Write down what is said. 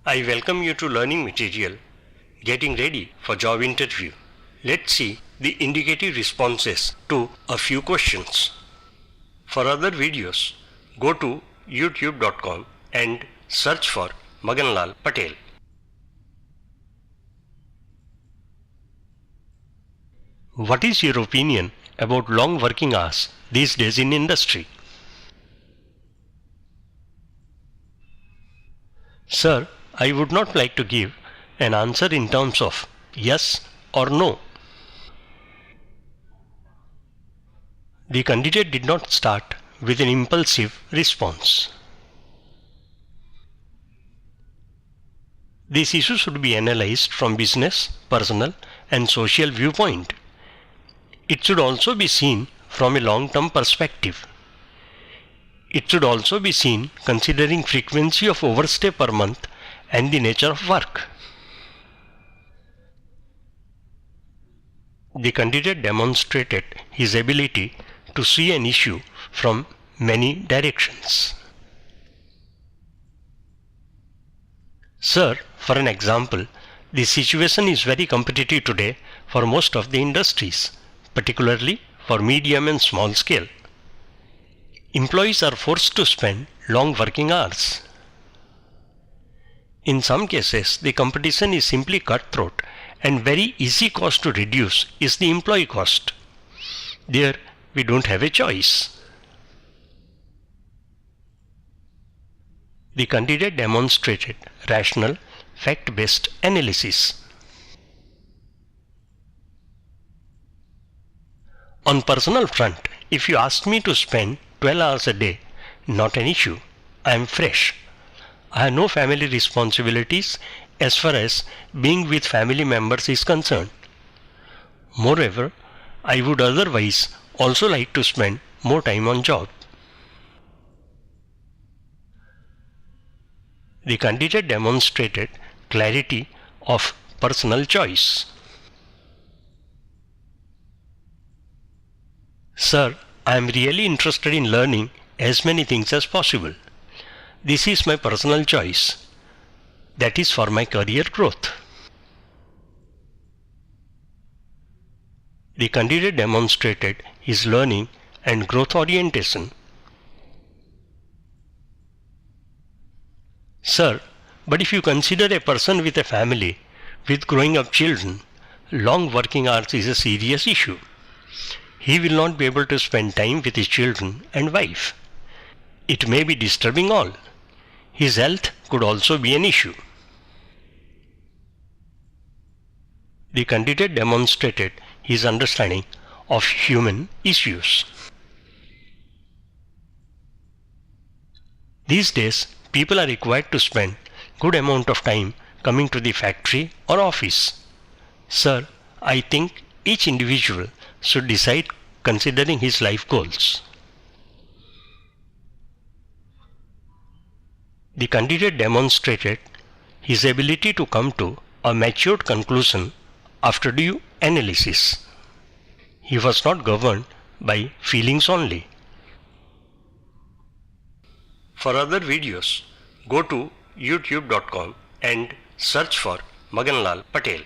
I welcome you to learning material Getting Ready for Job Interview. Let's see the indicative responses to a few questions. For other videos, go to youtube.com and search for Maganlal Patel. What is your opinion about long working hours these days in industry? Sir, I would not like to give an answer in terms of yes or no. The candidate did not start with an impulsive response. This issue should be analyzed from business, personal, and social viewpoint. It should also be seen from a long-term perspective. It should also be seen considering frequency of overstay per month and the nature of work. The candidate demonstrated his ability to see an issue from many directions. Sir, for an example, the situation is very competitive today for most of the industries, particularly for medium and small scale. Employees are forced to spend long working hours. In some cases, the competition is simply cutthroat, and very easy cost to reduce is the employee cost. There, we don't have a choice. The candidate demonstrated rational, fact-based analysis. On personal front, if you ask me to spend 12 hours a day, not an issue. I am fresh. I have no family responsibilities as far as being with family members is concerned. Moreover, I would otherwise also like to spend more time on job. The candidate demonstrated clarity of personal choice. Sir, I am really interested in learning as many things as possible. This is my personal choice. That is for my career growth. The candidate demonstrated his learning and growth orientation. Sir, but if you consider a person with a family, with growing up children, long working hours is a serious issue. He will not be able to spend time with his children and wife. It may be disturbing all. His health could also be an issue. The candidate demonstrated his understanding of human issues. These days, people are required to spend good amount of time coming to the factory or office. Sir, I think each individual should decide considering his life goals. The candidate demonstrated his ability to come to a matured conclusion after due analysis. He was not governed by feelings only. For other videos, go to youtube.com and search for Maganlal Patel.